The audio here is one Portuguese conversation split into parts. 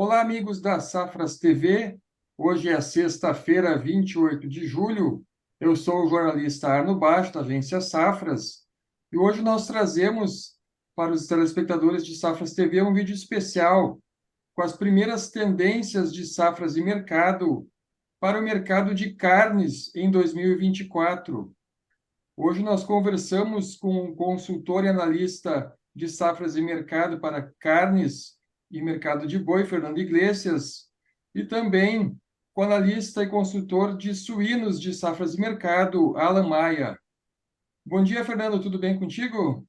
Olá, amigos da Safras TV. Hoje é sexta-feira, 28 de julho. Eu sou o jornalista Arno Baixo, da agência Safras, e hoje nós trazemos para os telespectadores de Safras TV um vídeo especial com as primeiras tendências de safras e mercado para o mercado de carnes em 2024. Hoje nós conversamos com um consultor e analista de safras e mercado para carnes e mercado de boi, Fernando Iglesias, e também com o analista e consultor de suínos de safras e mercado, Alan Maia. Bom dia, Fernando, tudo bem contigo?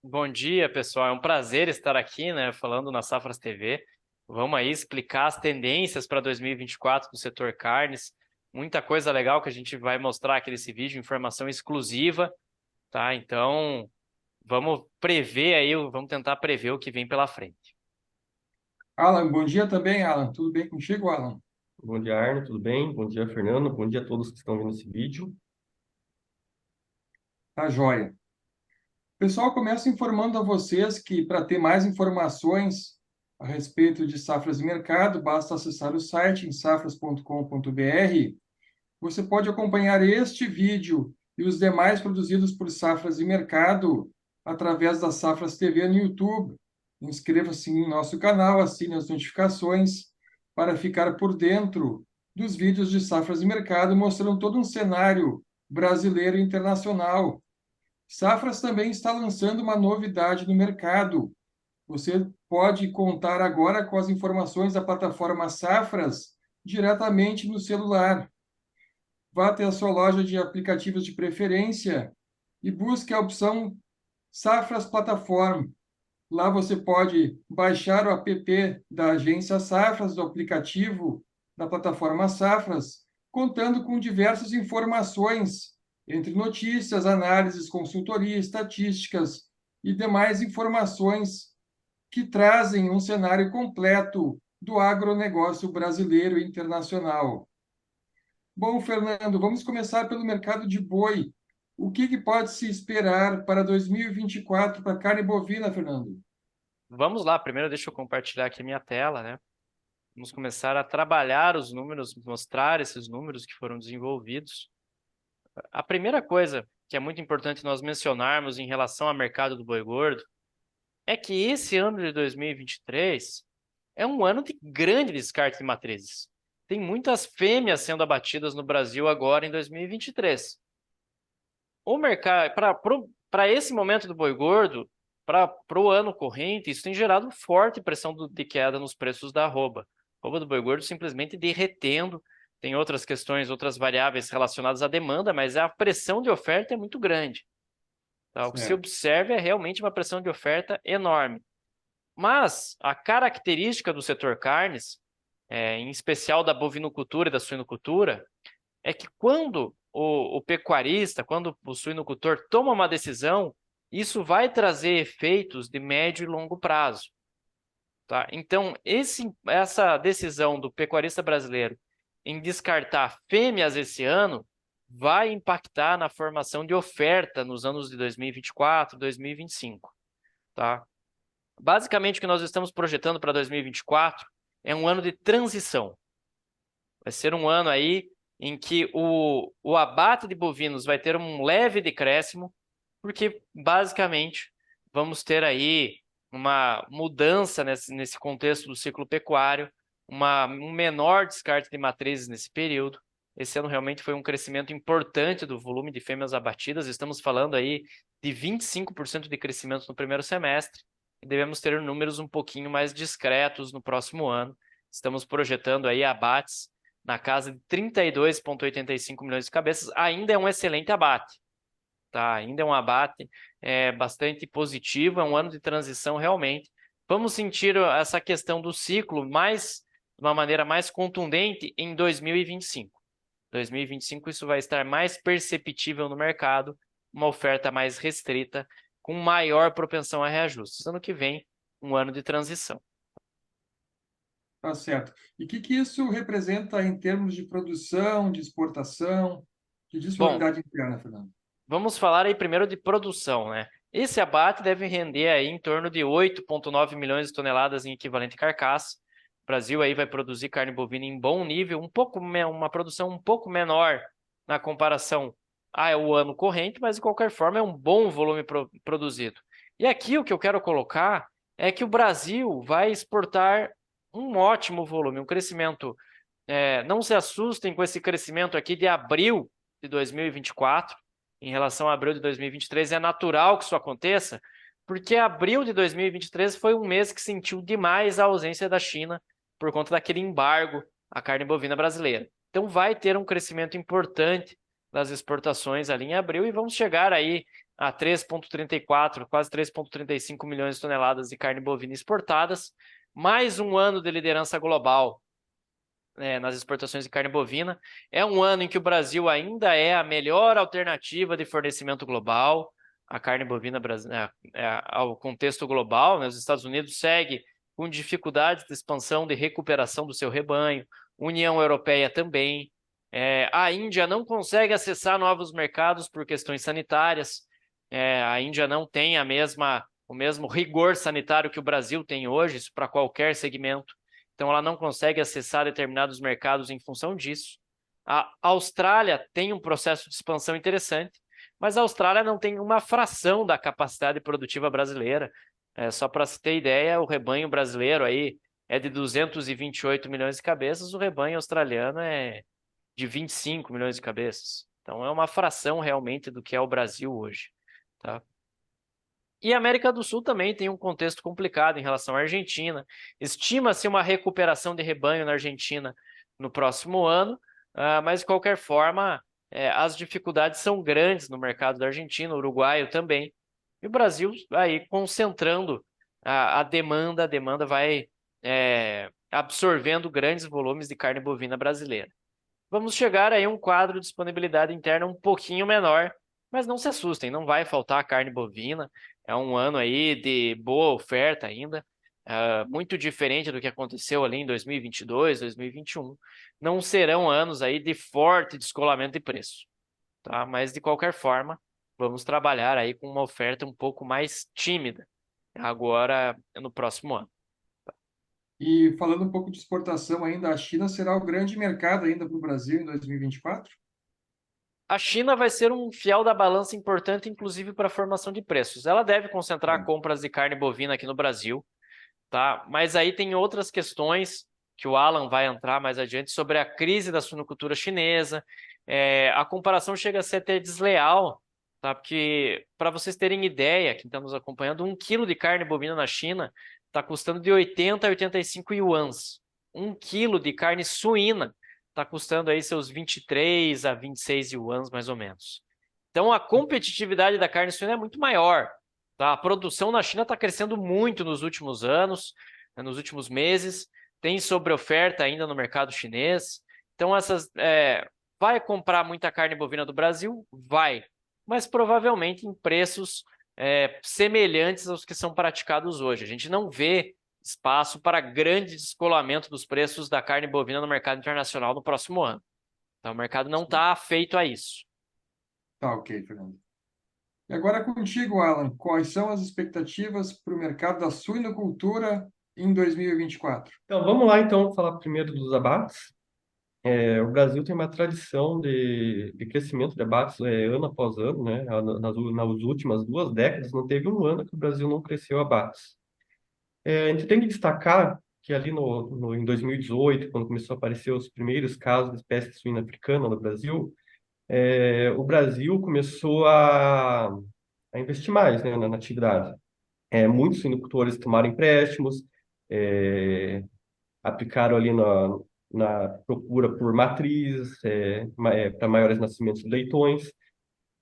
Bom dia, pessoal. É um prazer estar aqui, né, falando na Safras TV. Vamos aí explicar as tendências para 2024 do setor carnes. Muita coisa legal que a gente vai mostrar aqui nesse vídeo, informação exclusiva, tá? Então, vamos prever aí, vamos tentar prever o que vem pela frente. Alan, bom dia também, Alan. Tudo bem contigo, Alan? Bom dia, Arno, tudo bem? Bom dia, Fernando. Bom dia a todos que estão vendo esse vídeo. Tá joia. Pessoal, começo informando a vocês que para ter mais informações a respeito de safras e mercado, basta acessar o site em safras.com.br. Você pode acompanhar este vídeo e os demais produzidos por Safras e Mercado através da Safras TV no YouTube. Inscreva-se em nosso canal, assine as notificações para ficar por dentro dos vídeos de Safras e Mercado, mostrando todo um cenário brasileiro e internacional. Safras também está lançando uma novidade no mercado. Você pode contar agora com as informações da plataforma Safras diretamente no celular. Vá até a sua loja de aplicativos de preferência e busque a opção Safras Plataforma. Lá você pode baixar o app da agência Safras, do aplicativo da plataforma Safras, contando com diversas informações, entre notícias, análises, consultoria, estatísticas e demais informações que trazem um cenário completo do agronegócio brasileiro e internacional. Bom, Fernando, vamos começar pelo mercado de boi. O que pode se esperar para 2024 para a carne bovina, Fernando? Vamos lá, primeiro deixa eu compartilhar aqui minha tela, né? Vamos começar a trabalhar os números, mostrar esses números que foram desenvolvidos. A primeira coisa que é muito importante nós mencionarmos em relação ao mercado do boi gordo é que esse ano de 2023 é um ano de grande descarte de matrizes. Tem muitas fêmeas sendo abatidas no Brasil agora em 2023. O mercado, para esse momento do boi gordo, para o ano corrente, isso tem gerado forte pressão de queda nos preços da arroba. A arroba do boi gordo simplesmente derretendo. Tem outras questões, outras variáveis relacionadas à demanda, mas a pressão de oferta é muito grande. Tá? O que se Certo. observa é realmente uma pressão de oferta enorme. Mas a característica do setor carnes, em especial da bovinocultura e da suinocultura, é que quando o pecuarista, quando o suinocultor toma uma decisão, isso vai trazer efeitos de médio e longo prazo. Tá? Então, essa decisão do pecuarista brasileiro em descartar fêmeas esse ano vai impactar na formação de oferta nos anos de 2024, 2025. Tá? Basicamente, o que nós estamos projetando para 2024 é um ano de transição. Vai ser um ano aí em que o abate de bovinos vai ter um leve decréscimo, porque basicamente vamos ter aí uma mudança nesse contexto do ciclo pecuário, um menor descarte de matrizes nesse período. Esse ano realmente foi um crescimento importante do volume de fêmeas abatidas, estamos falando aí de 25% de crescimento no primeiro semestre, e devemos ter números um pouquinho mais discretos no próximo ano. Estamos projetando aí abates na casa de 32,85 milhões de cabeças, ainda é um excelente abate. Tá? Ainda é um abate bastante positivo, é um ano de transição realmente. Vamos sentir essa questão do ciclo de uma maneira mais contundente em 2025. 2025 isso vai estar mais perceptível no mercado, uma oferta mais restrita, com maior propensão a reajustes. Ano que vem, um ano de transição. Tá certo. E o que isso representa em termos de produção, de exportação, de Bom, disponibilidade interna, Fernando? vamos falar aí primeiro de produção, né? Esse abate deve render aí em torno de 8,9 milhões de toneladas em equivalente carcaça. Brasil aí vai produzir carne bovina em bom nível, uma produção um pouco menor na comparação ao ano corrente, mas de qualquer forma é um bom volume produzido. E aqui o que eu quero colocar é que o Brasil vai exportar um ótimo volume, um crescimento. Não se assustem com esse crescimento aqui de abril de 2024 em relação a abril de 2023. É natural que isso aconteça, porque abril de 2023 foi um mês que sentiu demais a ausência da China por conta daquele embargo à carne bovina brasileira. Então vai ter um crescimento importante das exportações ali em abril e vamos chegar aí a 3,34, quase 3,35 milhões de toneladas de carne bovina exportadas. Mais um ano de liderança global nas exportações de carne bovina. É um ano em que o Brasil ainda é a melhor alternativa de fornecimento global. A carne bovina ao contexto global, né? Os Estados Unidos segue com dificuldades de expansão, de recuperação do seu rebanho. União Europeia também. A Índia não consegue acessar novos mercados por questões sanitárias. A Índia não tem o mesmo rigor sanitário que o Brasil tem hoje, isso para qualquer segmento. Então, ela não consegue acessar determinados mercados em função disso. A Austrália tem um processo de expansão interessante, mas a Austrália não tem uma fração da capacidade produtiva brasileira. Só para se ter ideia, o rebanho brasileiro aí é de 228 milhões de cabeças, o rebanho australiano é de 25 milhões de cabeças. Então, é uma fração realmente do que é o Brasil hoje. Tá? E a América do Sul também tem um contexto complicado em relação à Argentina. Estima-se uma recuperação de rebanho na Argentina no próximo ano, mas de qualquer forma, as dificuldades são grandes no mercado da Argentina, uruguaio também. E o Brasil aí concentrando a demanda vai absorvendo grandes volumes de carne bovina brasileira. Vamos chegar aí a um quadro de disponibilidade interna um pouquinho menor, mas não se assustem, não vai faltar carne bovina. É um ano aí de boa oferta ainda, muito diferente do que aconteceu ali em 2022, 2021. Não serão anos aí de forte descolamento de preço, tá? Mas de qualquer forma, vamos trabalhar aí com uma oferta um pouco mais tímida agora no próximo ano. E falando um pouco de exportação ainda, a China será o grande mercado ainda para o Brasil em 2024? A China vai ser um fiel da balança importante, inclusive para a formação de preços. Ela deve concentrar compras de carne bovina aqui no Brasil, tá? Mas aí tem outras questões que o Alan vai entrar mais adiante sobre a crise da suinocultura chinesa. A comparação chega a ser até desleal, tá? Porque, para vocês terem ideia, quem está nos acompanhando, 1 quilo de carne bovina na China está custando de 80 a 85 yuans. 1 quilo de carne suína está custando aí seus 23 a 26 yuans, mais ou menos. Então, a competitividade da carne suína é muito maior. Tá? A produção na China está crescendo muito nos últimos anos, nos últimos meses. Tem sobreoferta ainda no mercado chinês. Então, vai comprar muita carne bovina do Brasil? Vai. Mas provavelmente em preços semelhantes aos que são praticados hoje. A gente não vê espaço para grande descolamento dos preços da carne bovina no mercado internacional no próximo ano. Então, o mercado não está afeito a isso. Tá, ok, Fernando. E agora contigo, Alan, quais são as expectativas para o mercado da suinocultura em 2024? Então, vamos lá, então, falar primeiro dos abates. O Brasil tem uma tradição de crescimento de abates ano após ano, né? Nas últimas 2 décadas, não teve um ano que o Brasil não cresceu abates. A gente tem que destacar que ali em 2018, quando começou a aparecer os primeiros casos de peste suína africana no Brasil, o Brasil começou a investir mais, né, na atividade. Muitos suinocultores tomaram empréstimos, é, aplicaram ali na procura por matrizes, para maiores nascimentos de leitões.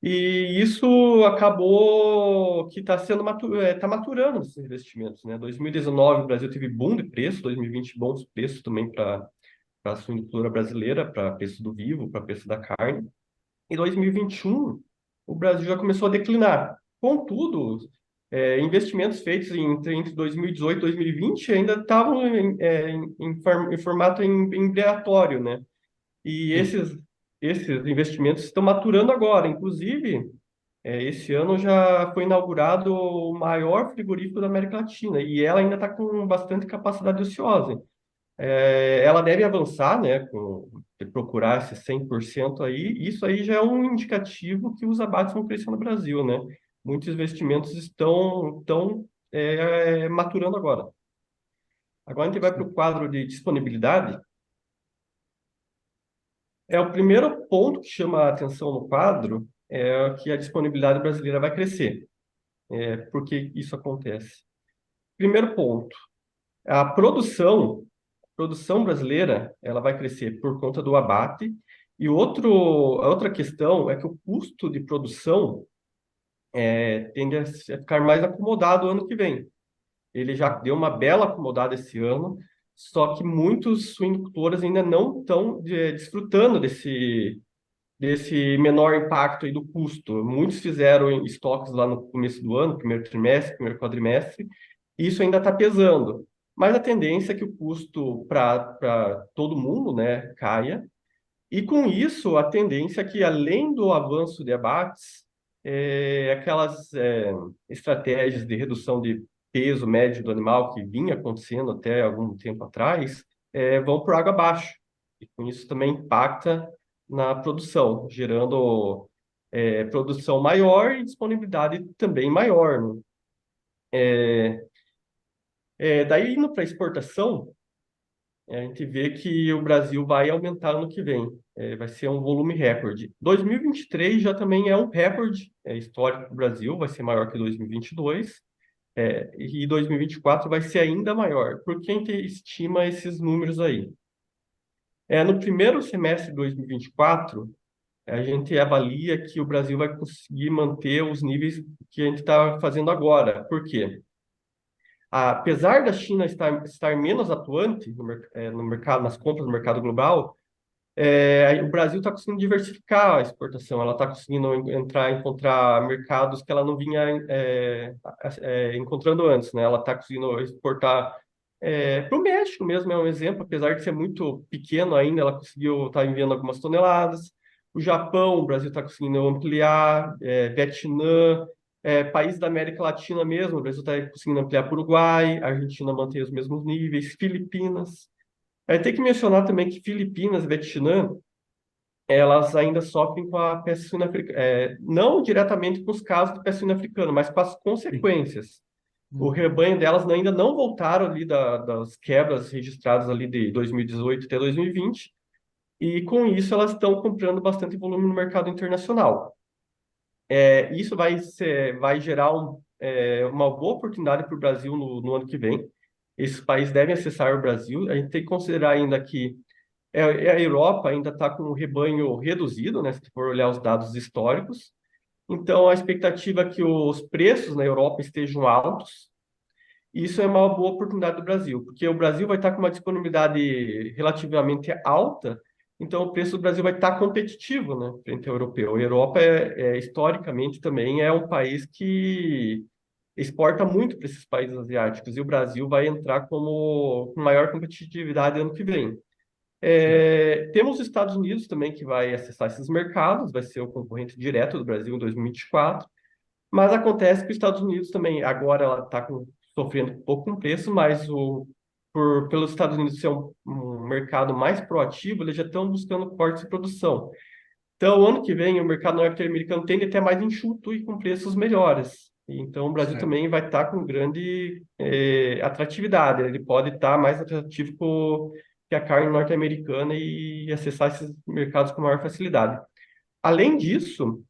E isso acabou que está tá maturando esses investimentos, né? 2019 o Brasil teve boom de preço, 2020 bons preços também para a suinocultura brasileira, para preço do vivo, para preço da carne. Em 2021, o Brasil já começou a declinar. Contudo, investimentos feitos entre 2018 e 2020 ainda estavam em formato embriatório, né? E Sim. esses investimentos estão maturando agora. Inclusive, esse ano já foi inaugurado o maior frigorífico da América Latina e ela ainda está com bastante capacidade ociosa. ela deve avançar, né, procurar esse 100% aí. Isso aí já é um indicativo que os abates vão crescer no Brasil, né? Muitos investimentos estão maturando agora. Agora a gente vai para o quadro de disponibilidade. O primeiro ponto que chama a atenção no quadro é que a disponibilidade brasileira vai crescer. Por que isso acontece? Primeiro ponto, a produção brasileira, ela vai crescer por conta do abate. E a outra questão é que o custo de produção tende a ficar mais acomodado ano que vem. Ele já deu uma bela acomodada esse ano, só que muitos suinicultores ainda não estão desfrutando desse menor impacto aí do custo. Muitos fizeram estoques lá no começo do ano, primeiro trimestre, primeiro quadrimestre, e isso ainda está pesando. Mas a tendência é que o custo para todo mundo, né, caia. E com isso, a tendência é que, além do avanço de abates, aquelas estratégias de redução de peso médio do animal que vinha acontecendo até algum tempo atrás, vão por água abaixo. E com isso também impacta na produção, gerando produção maior e disponibilidade também maior, né? Daí, indo para exportação, a gente vê que o Brasil vai aumentar ano que vem. Vai ser um volume recorde. 2023 já também é um recorde histórico para o Brasil, vai ser maior que 2022. E 2024 vai ser ainda maior. Por que a gente estima esses números aí? No primeiro semestre de 2024, a gente avalia que o Brasil vai conseguir manter os níveis que a gente está fazendo agora. Por quê? Apesar da China estar menos atuante no mercado, nas compras do mercado global, o Brasil está conseguindo diversificar a exportação, ela está conseguindo encontrar mercados que ela não vinha encontrando antes, né? Ela está conseguindo exportar para o México mesmo, é um exemplo, apesar de ser muito pequeno ainda, ela conseguiu estar enviando algumas toneladas. O Japão, o Brasil está conseguindo ampliar, Vietnã, países da América Latina mesmo, o Brasil está conseguindo ampliar para o Uruguai, a Argentina mantém os mesmos níveis, Filipinas. Tem que mencionar também que Filipinas e Vietnã, elas ainda sofrem com a peste suína africana, não diretamente com os casos de peste suína africana, mas com as consequências. O rebanho delas ainda não voltaram ali das quebras registradas ali de 2018 até 2020, e com isso elas estão comprando bastante volume no mercado internacional. Isso vai gerar uma boa oportunidade para o Brasil no ano que vem. Esses países devem acessar o Brasil. A gente tem que considerar ainda que a Europa ainda está com um rebanho reduzido, né, se for olhar os dados históricos. Então, a expectativa é que os preços na Europa estejam altos. E isso é uma boa oportunidade do Brasil, porque o Brasil vai estar com uma disponibilidade relativamente alta, então o preço do Brasil vai estar competitivo, né, frente ao europeu. A Europa, historicamente, também é um país que exporta muito para esses países asiáticos, e o Brasil vai entrar com maior competitividade ano que vem. Temos os Estados Unidos também, que vai acessar esses mercados, vai ser o concorrente direto do Brasil em 2024. Mas acontece que os Estados Unidos também, agora ela está sofrendo um pouco com preço, mas pelos Estados Unidos ser um mercado mais proativo, eles já estão buscando cortes de produção. Então, ano que vem, o mercado norte-americano tende a ter mais enxuto e com preços melhores. Então, o Brasil também vai estar com grande atratividade. Ele pode estar mais atrativo que a carne norte-americana e acessar esses mercados com maior facilidade. Além disso,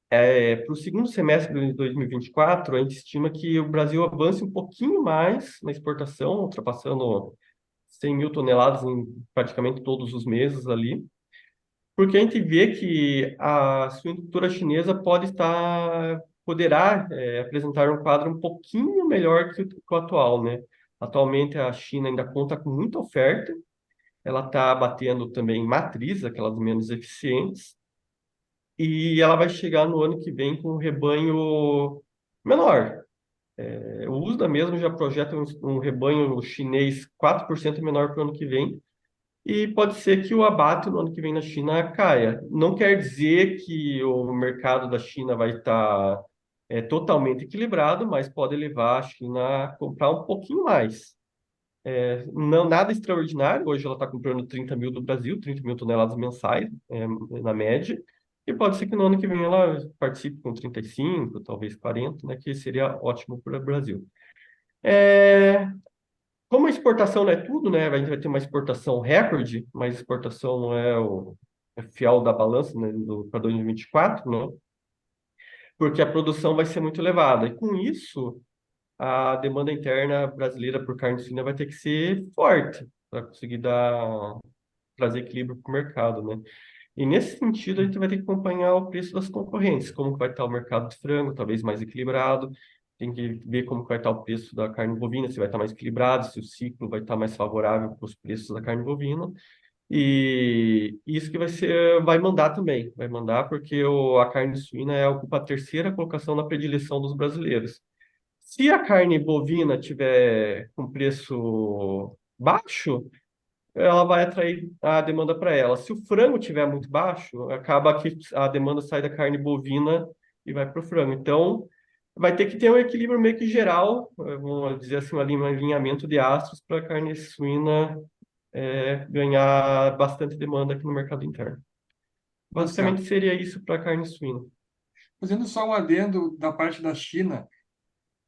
para o segundo semestre de 2024, a gente estima que o Brasil avance um pouquinho mais na exportação, ultrapassando 100 mil toneladas em praticamente todos os meses ali, porque a gente vê que a suinocultura chinesa poderá apresentar um quadro um pouquinho melhor que o atual, né? Atualmente a China ainda conta com muita oferta, ela está batendo também matriz, aquelas menos eficientes, e ela vai chegar no ano que vem com um rebanho menor. O USDA mesmo já projeta um rebanho chinês 4% menor para o ano que vem, e pode ser que o abate no ano que vem na China caia. Não quer dizer que o mercado da China vai estar totalmente equilibrado, mas pode levar a China a comprar um pouquinho mais. Não, nada extraordinário. Hoje ela está comprando 30 mil do Brasil, 30 mil toneladas mensais, na média. E pode ser que no ano que vem ela participe com 35, talvez 40, né, que seria ótimo para o Brasil. É, Como a exportação não é tudo, né, a gente vai ter uma exportação recorde, mas exportação não é o fiel da balança, né, para 2024, né, porque a produção vai ser muito elevada. E com isso, a demanda interna brasileira por carne suína vai ter que ser forte para conseguir trazer equilíbrio para o mercado, né? E nesse sentido, a gente vai ter que acompanhar o preço das concorrentes, como que vai estar o mercado de frango, talvez mais equilibrado. Tem que ver como que vai estar o preço da carne bovina, se vai estar mais equilibrado, se o ciclo vai estar mais favorável para os preços da carne bovina. E isso que vai mandar também, vai mandar porque a carne suína ocupa a terceira colocação na predileção dos brasileiros. Se a carne bovina tiver com preço baixo, ela vai atrair a demanda para ela. Se o frango tiver muito baixo, acaba que a demanda sai da carne bovina e vai para o frango. Então, vai ter que ter um equilíbrio meio que geral, vamos dizer assim, um alinhamento de astros para a carne suína ganhar bastante demanda aqui no mercado interno. Tá Basicamente certo. seria isso para a carne suína. Fazendo só um adendo da parte da China,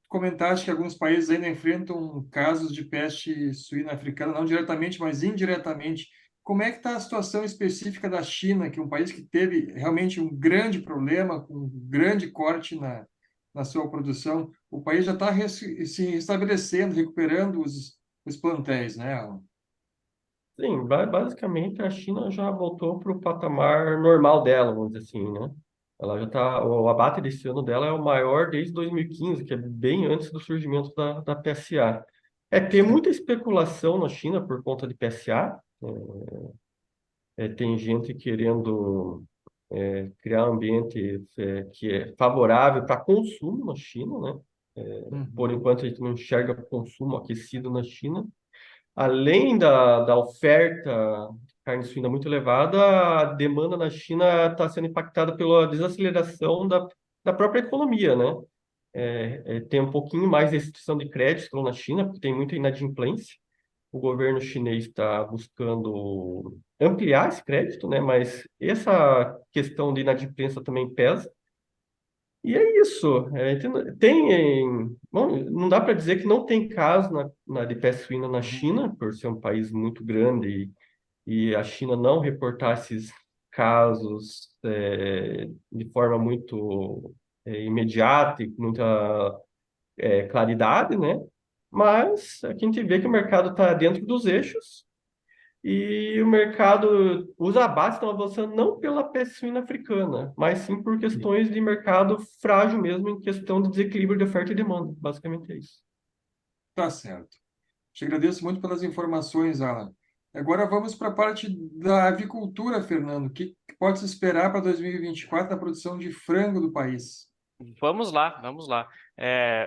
comentaste que alguns países ainda enfrentam casos de peste suína africana, não diretamente, mas indiretamente. Como é que está a situação específica da China, que é um país que teve realmente um grande problema, com um grande corte na sua produção? O país já está se restabelecendo, recuperando os plantéis, né, Alan? Sim, basicamente a China já voltou para o patamar normal dela, vamos dizer assim, né? Ela já está, o abate desse ano dela é o maior desde 2015, que é bem antes do surgimento da PSA. Tem muita especulação na China por conta de PSA. Tem gente querendo criar um ambiente que é favorável para consumo na China, né? Por Uhum. enquanto a gente não enxerga consumo aquecido na China. Além da oferta de carne suína muito elevada, a demanda na China está sendo impactada pela desaceleração da própria economia, né? Tem um pouquinho mais de restrição de crédito na China, porque tem muita inadimplência. O governo chinês está buscando ampliar esse crédito, né? Mas essa questão de inadimplência também pesa. E é isso. Bom, não dá para dizer que não tem caso de peste suína na China, por ser um país muito grande e a China não reportar esses casos de forma muito imediata e com muita claridade, né? Mas aqui a gente vê que o mercado está dentro dos eixos e o mercado, os abates estão avançando não pela peste suína africana, mas sim por questões de mercado frágil mesmo, em questão de desequilíbrio de oferta e demanda. Basicamente é isso. Tá certo. Te agradeço muito pelas informações, Alan. Agora vamos para a parte da avicultura, Fernando. O que pode se esperar para 2024 na produção de frango do país? Vamos lá, vamos lá.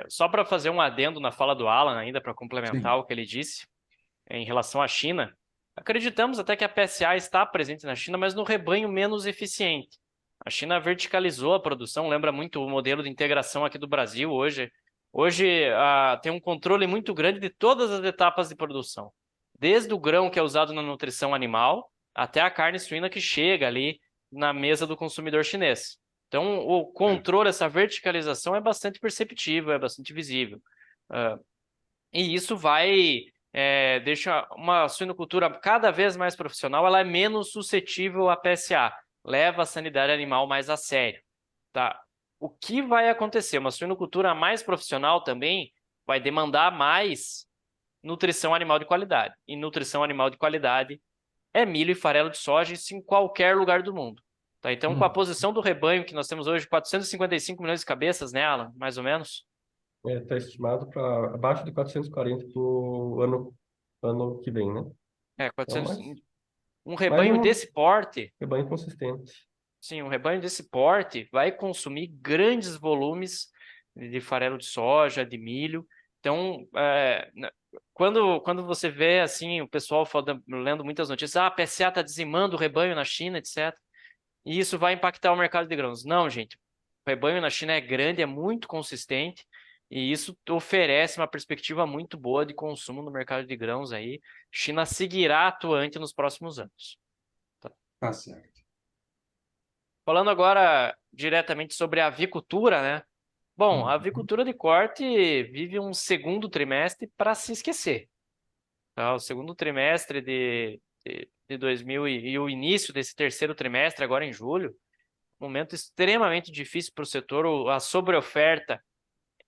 Só para fazer um adendo na fala do Alan, ainda para Sim. complementar o que ele disse em relação à China, acreditamos até que a PSA está presente na China, mas no rebanho menos eficiente. A China verticalizou a produção, lembra muito o modelo de integração aqui do Brasil hoje. Hoje tem um controle muito grande de todas as etapas de produção, desde o grão que é usado na nutrição animal até a carne suína que chega ali na mesa do consumidor chinês. Então, o controle, essa verticalização é bastante perceptível, é bastante visível. Ah, e isso deixa uma suinocultura cada vez mais profissional, ela é menos suscetível a PSA, leva a sanidade animal mais a sério, tá? O que vai acontecer? Uma suinocultura mais profissional também vai demandar mais nutrição animal de qualidade. E nutrição animal de qualidade é milho e farelo de soja, isso em qualquer lugar do mundo. Tá? Então, com a Hum. posição do rebanho que nós temos hoje, 455 milhões de cabeças, né, Alan? Mais ou menos. Está estimado para abaixo de 440 para o ano que vem, né? É, Então, 400, mas, um mas rebanho um desse porte, rebanho consistente. sim, um rebanho desse porte vai consumir grandes volumes de farelo de soja, de milho. Então, quando você vê assim o pessoal lendo muitas notícias, a PSA está dizimando o rebanho na China, etc. E isso vai impactar o mercado de grãos. Não, gente. O rebanho na China é grande, é muito consistente e isso oferece uma perspectiva muito boa de consumo no mercado de grãos aí. China seguirá atuante nos próximos anos. Tá certo. Falando agora diretamente sobre a avicultura, né? Bom, a Uhum. avicultura de corte vive um segundo trimestre para se esquecer. Tá? O segundo trimestre de 2000 e o início desse terceiro trimestre, agora em julho, momento extremamente difícil para o setor. A sobreoferta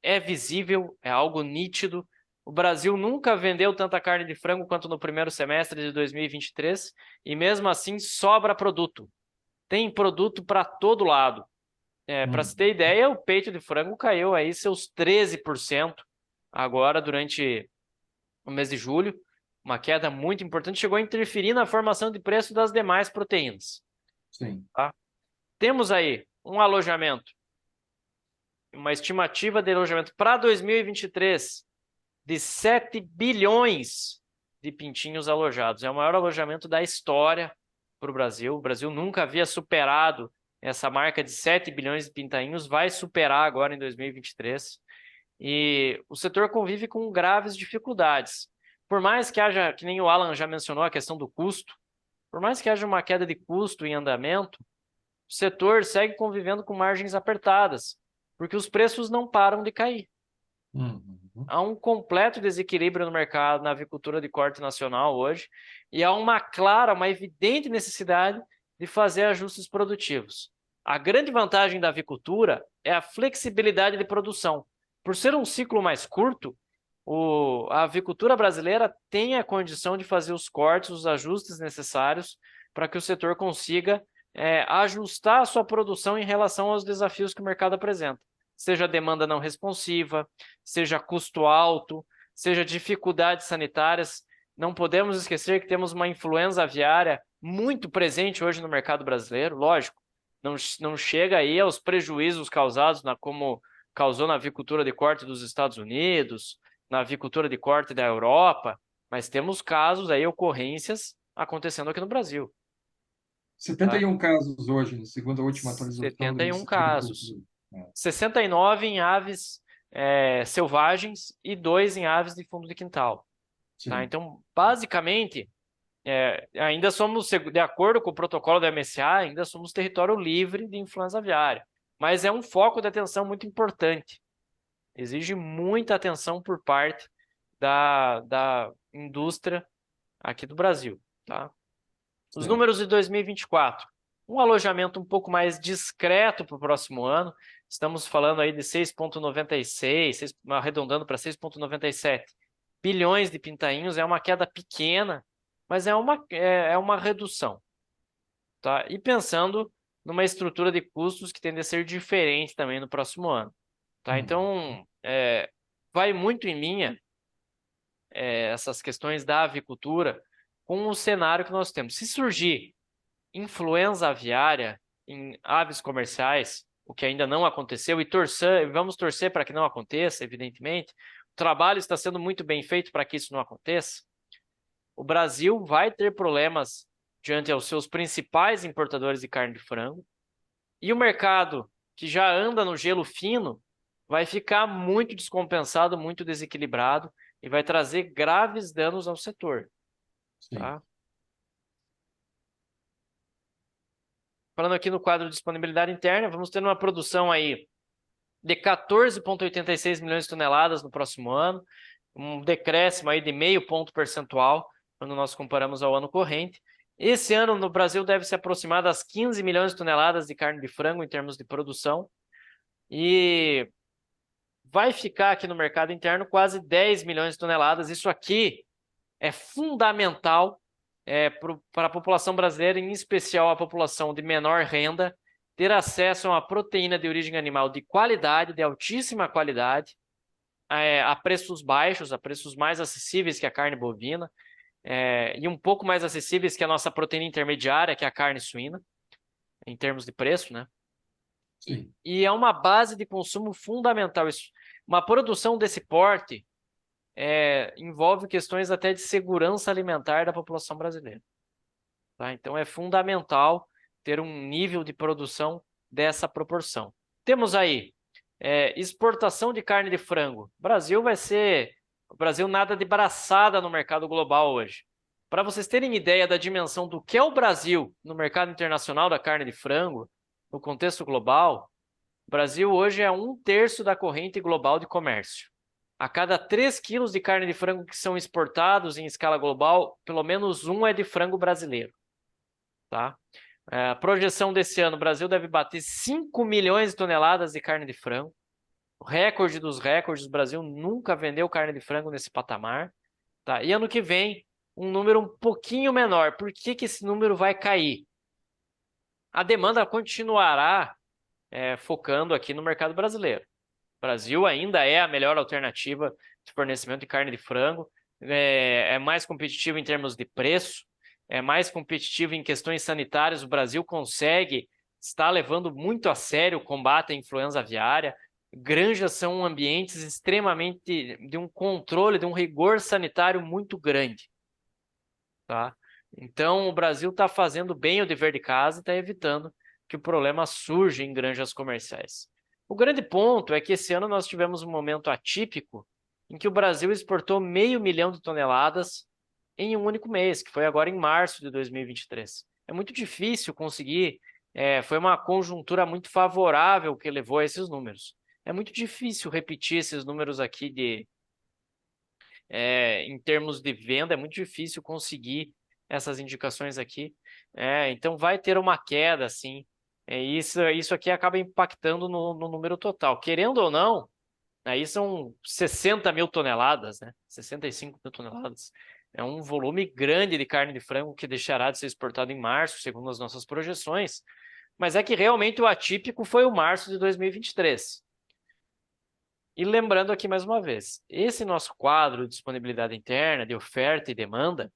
é visível, é algo nítido. O Brasil nunca vendeu tanta carne de frango quanto no primeiro semestre de 2023 e mesmo assim sobra produto. Tem produto para todo lado. Para se ter Uhum. ideia, o peito de frango caiu aí seus 13% agora durante o mês de julho. Uma queda muito importante, chegou a interferir na formação de preço das demais proteínas. Sim. Tá? Temos aí um alojamento, uma estimativa de alojamento para 2023 de 7 bilhões de pintinhos alojados. É o maior alojamento da história para o Brasil. O Brasil nunca havia superado essa marca de 7 bilhões de pintainhos, vai superar agora em 2023. E o setor convive com graves dificuldades. Por mais que haja, que nem o Alan já mencionou, a questão do custo, por mais que haja uma queda de custo em andamento, o setor segue convivendo com margens apertadas, porque os preços não param de cair. Uhum. Há um completo desequilíbrio no mercado, na avicultura de corte nacional hoje, e há uma clara, uma evidente necessidade de fazer ajustes produtivos. A grande vantagem da avicultura é a flexibilidade de produção. Por ser um ciclo mais curto, a avicultura brasileira tem a condição de fazer os cortes, os ajustes necessários para que o setor consiga ajustar a sua produção em relação aos desafios que o mercado apresenta. Seja demanda não responsiva, seja custo alto, seja dificuldades sanitárias. Não podemos esquecer que temos uma influenza aviária muito presente hoje no mercado brasileiro, lógico, não chega aí aos prejuízos causados, como causou na avicultura de corte dos Estados Unidos, na avicultura de corte da Europa, mas temos casos aí, ocorrências acontecendo aqui no Brasil. setenta Tá? e um casos hoje, segundo a última atualização do 71 Ministério da casos. Agricultura. É, 69 em aves selvagens e 2 em aves de fundo de quintal. Tá? sim. Então, basicamente, ainda somos, de acordo com o protocolo da MSA, ainda somos território livre de influenza aviária. Mas é um foco de atenção muito importante. Exige muita atenção por parte da indústria aqui do Brasil. Tá? Os Certo. números de 2024. Um alojamento um pouco mais discreto para o próximo ano. Estamos falando aí de 6,96, arredondando para 6,97 bilhões de pintainhos. É uma queda pequena, mas é uma redução. Tá? E pensando numa estrutura de custos que tende a ser diferente também no próximo ano. Tá? Uhum. Então, vai muito em linha essas questões da avicultura com o cenário que nós temos. Se surgir influenza aviária em aves comerciais, o que ainda não aconteceu, e vamos torcer para que não aconteça, evidentemente. O trabalho está sendo muito bem feito para que isso não aconteça. O Brasil vai ter problemas diante aos seus principais importadores de carne de frango, e o mercado, que já anda no gelo fino, vai ficar muito descompensado, muito desequilibrado, e vai trazer graves danos ao setor. Sim. Tá? Falando aqui no quadro de disponibilidade interna, vamos ter uma produção aí de 14,86 milhões de toneladas no próximo ano, um decréscimo aí de meio ponto percentual quando nós comparamos ao ano corrente. Esse ano no Brasil deve se aproximar das 15 milhões de toneladas de carne de frango em termos de produção e vai ficar aqui no mercado interno quase 10 milhões de toneladas. Isso aqui é fundamental para a população brasileira, em especial a população de menor renda, ter acesso a uma proteína de origem animal de qualidade, de altíssima qualidade, a preços baixos, a preços mais acessíveis que a carne bovina, e um pouco mais acessíveis que a nossa proteína intermediária, que é a carne suína, em termos de preço, né? Sim. E é uma base de consumo fundamental. Uma produção desse porte envolve questões até de segurança alimentar da população brasileira. Tá? Então é fundamental ter um nível de produção dessa proporção. Temos aí Exportação de carne de frango. O Brasil nada de braçada no mercado global hoje. Para vocês terem ideia da dimensão do que é o Brasil no mercado internacional da carne de frango, no contexto global, o Brasil hoje é 1/3 da corrente global de comércio. A cada 3 quilos de carne de frango que são exportados em escala global, pelo menos um é de frango brasileiro. Tá? A projeção desse ano, o Brasil deve bater 5 milhões de toneladas de carne de frango. O recorde dos recordes, o Brasil nunca vendeu carne de frango nesse patamar. Tá? E ano que vem, um número um pouquinho menor. Por que que esse número vai cair? A demanda continuará focando aqui no mercado brasileiro. O Brasil ainda é a melhor alternativa de fornecimento de carne de frango, é mais competitivo em termos de preço, é mais competitivo em questões sanitárias. O Brasil consegue estar levando muito a sério o combate à influenza aviária. Granjas são ambientes extremamente de um controle, de um rigor sanitário muito grande. Tá? Então, o Brasil está fazendo bem o dever de casa e está evitando que o problema surja em granjas comerciais. O grande ponto é que esse ano nós tivemos um momento atípico em que o Brasil exportou 500 mil de toneladas em um único mês, que foi agora em março de 2023. É muito difícil conseguir, foi uma conjuntura muito favorável que levou a esses números. É muito difícil repetir esses números aqui em termos de venda, é muito difícil conseguir essas indicações aqui. Então vai ter uma queda, sim. Isso aqui acaba impactando no número total. Querendo ou não, aí são 60 mil toneladas, né? 65 mil toneladas. É um volume grande de carne de frango que deixará de ser exportado em março, segundo as nossas projeções. Mas é que realmente o atípico foi o março de 2023. E lembrando aqui mais uma vez, esse nosso quadro de disponibilidade interna, de oferta e demanda,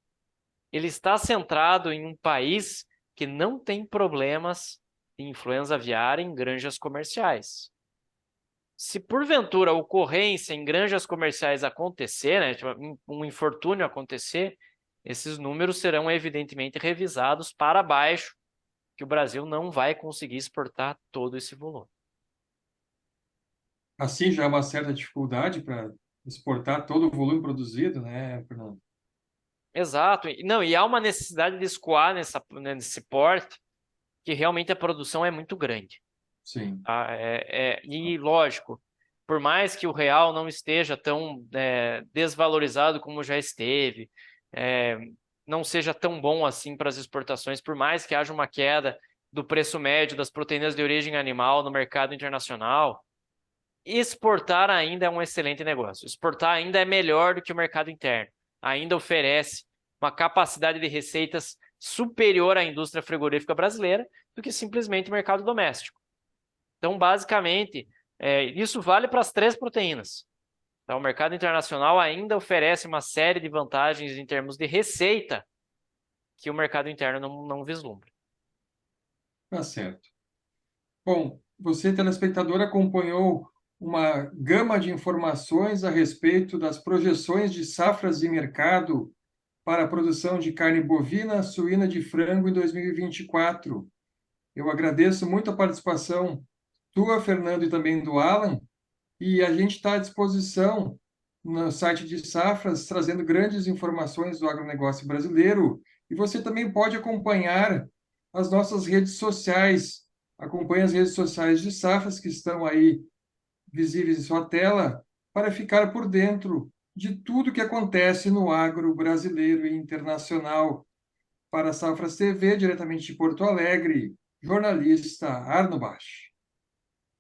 ele está centrado em um país que não tem problemas de influenza aviária em granjas comerciais. Se porventura a ocorrência em granjas comerciais acontecer, né, um infortúnio acontecer, esses números serão evidentemente revisados para baixo, que o Brasil não vai conseguir exportar todo esse volume. Assim, já há uma certa dificuldade para exportar todo o volume produzido, né, Fernando? Exato. E há uma necessidade de escoar nesse porte, que realmente a produção é muito grande. Sim. Tá? E, lógico, por mais que o real não esteja tão desvalorizado como já esteve, não seja tão bom assim para as exportações, por mais que haja uma queda do preço médio das proteínas de origem animal no mercado internacional, exportar ainda é um excelente negócio. Exportar ainda é melhor do que o mercado interno. Ainda oferece uma capacidade de receitas superior à indústria frigorífica brasileira do que simplesmente o mercado doméstico. Então, basicamente, isso vale para as 3 proteínas. Então, o mercado internacional ainda oferece uma série de vantagens em termos de receita que o mercado interno não vislumbra. Tá certo. Bom, você, telespectador, acompanhou uma gama de informações a respeito das projeções de safras de mercado para a produção de carne bovina, suína de frango em 2024. Eu agradeço muito a participação tua, Fernando, e também do Alan, e a gente está à disposição no site de Safras, trazendo grandes informações do agronegócio brasileiro, e você também pode acompanhar as nossas redes sociais. Acompanhe as redes sociais de Safras, que estão aí visíveis em sua tela, para ficar por dentro de tudo que acontece no agro brasileiro e internacional. Para a Safras TV, diretamente de Porto Alegre, jornalista Arno Bach.